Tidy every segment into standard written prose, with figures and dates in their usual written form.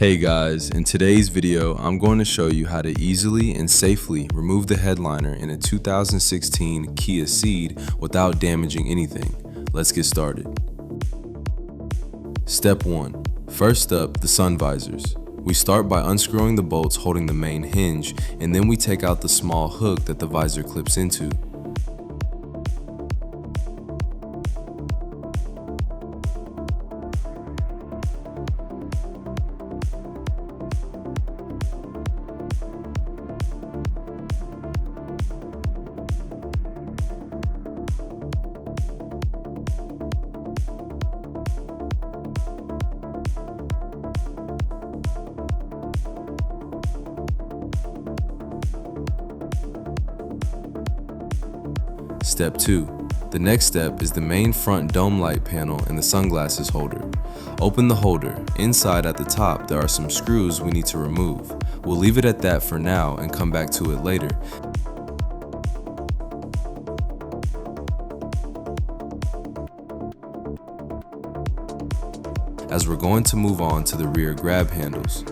Hey guys, in today's video, I'm going to show you how to easily and safely remove the headliner in a 2016 Kia Ceed without damaging anything. Let's get started. Step 1. First up, the sun visors. We start by unscrewing the bolts holding the main hinge, and then we take out the small hook that the visor clips into. Step 2. The next step is the main front dome light panel and the sunglasses holder. Open the holder. Inside at the top there are some screws we need to remove. We'll leave it at that for now and come back to it later. As we're going to move on to the rear grab handles.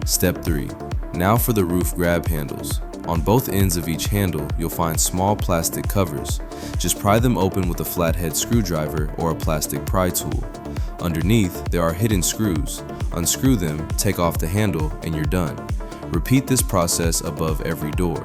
Step 3. Now for the roof grab handles. On both ends of each handle, you'll find small plastic covers. Just pry them open with a flathead screwdriver or a plastic pry tool. Underneath, there are hidden screws. Unscrew them, take off the handle, and you're done. Repeat this process above every door.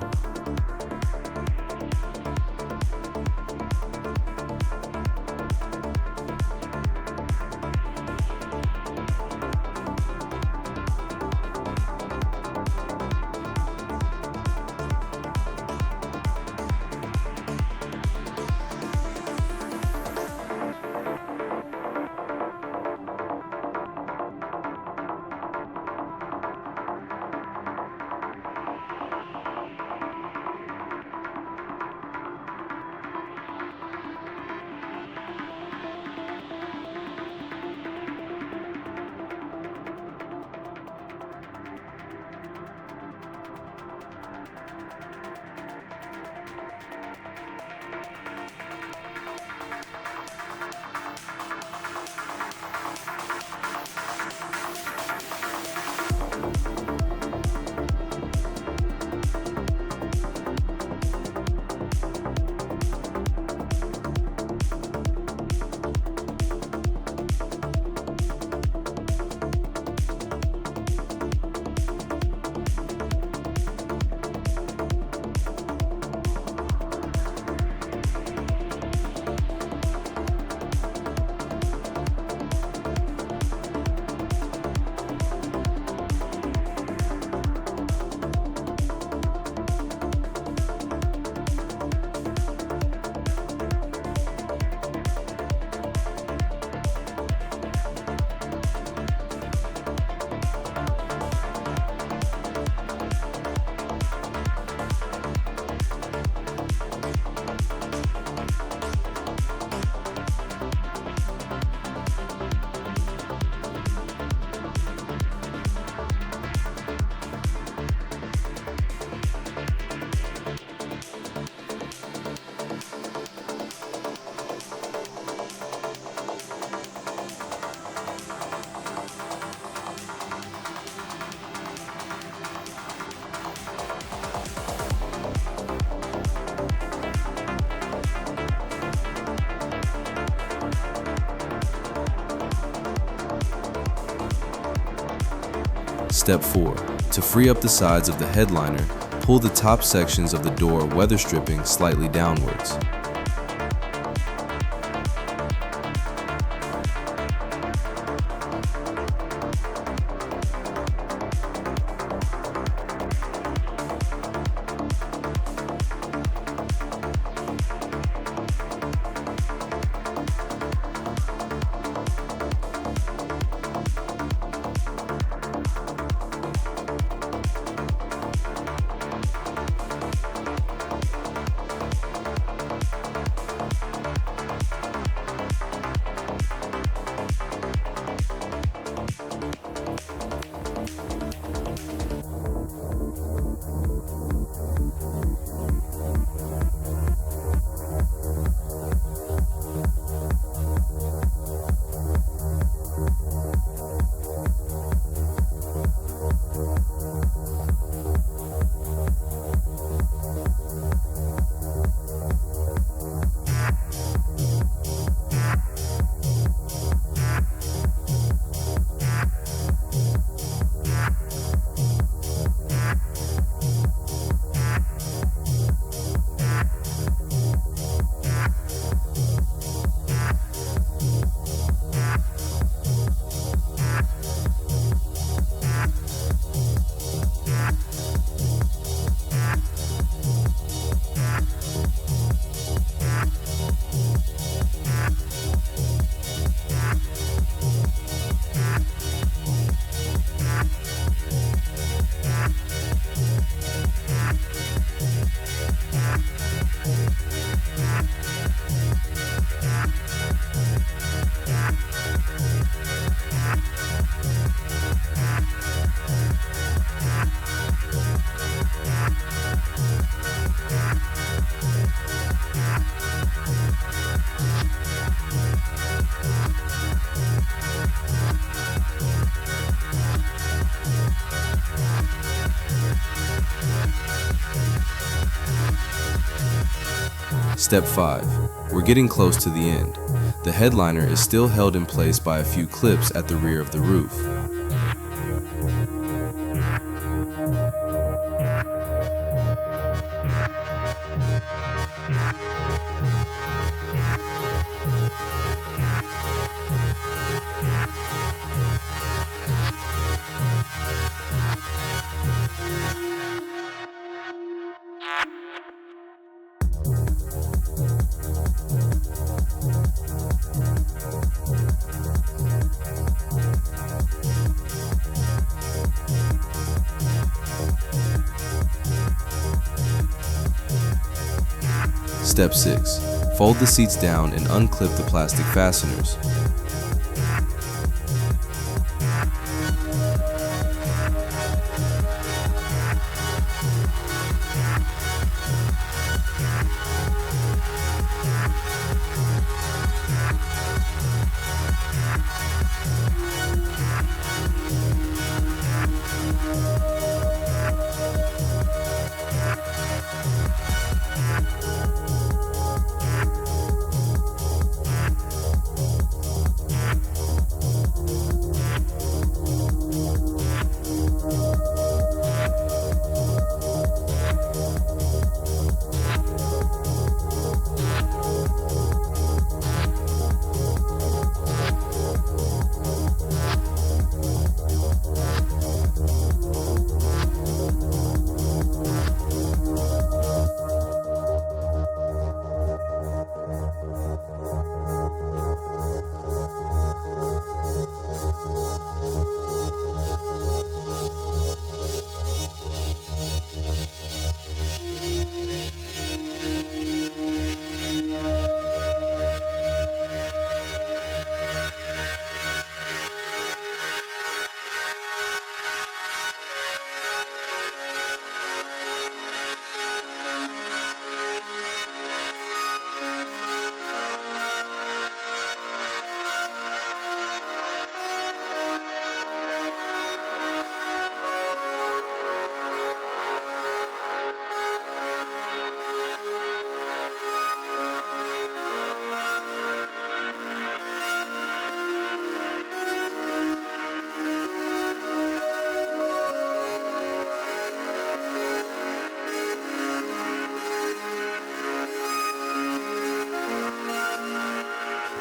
Step 4. To free up the sides of the headliner, pull the top sections of the door weather stripping slightly downwards. Step 5. We're getting close to the end. The headliner is still held in place by a few clips at the rear of the roof. Step 6. Fold the seats down and unclip the plastic fasteners.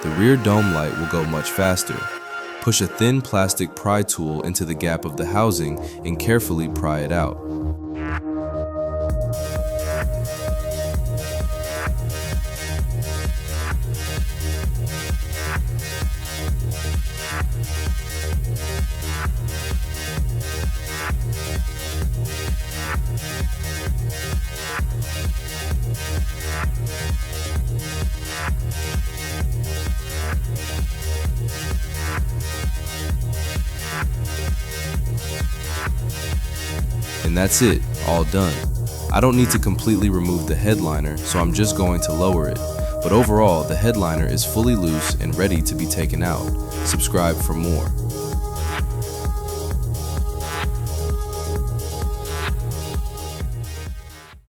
The rear dome light will go much faster. Push a thin plastic pry tool into the gap of the housing and carefully pry it out. And that's it, all done. I don't need to completely remove the headliner, so I'm just going to lower it. But overall, the headliner is fully loose and ready to be taken out. Subscribe for more.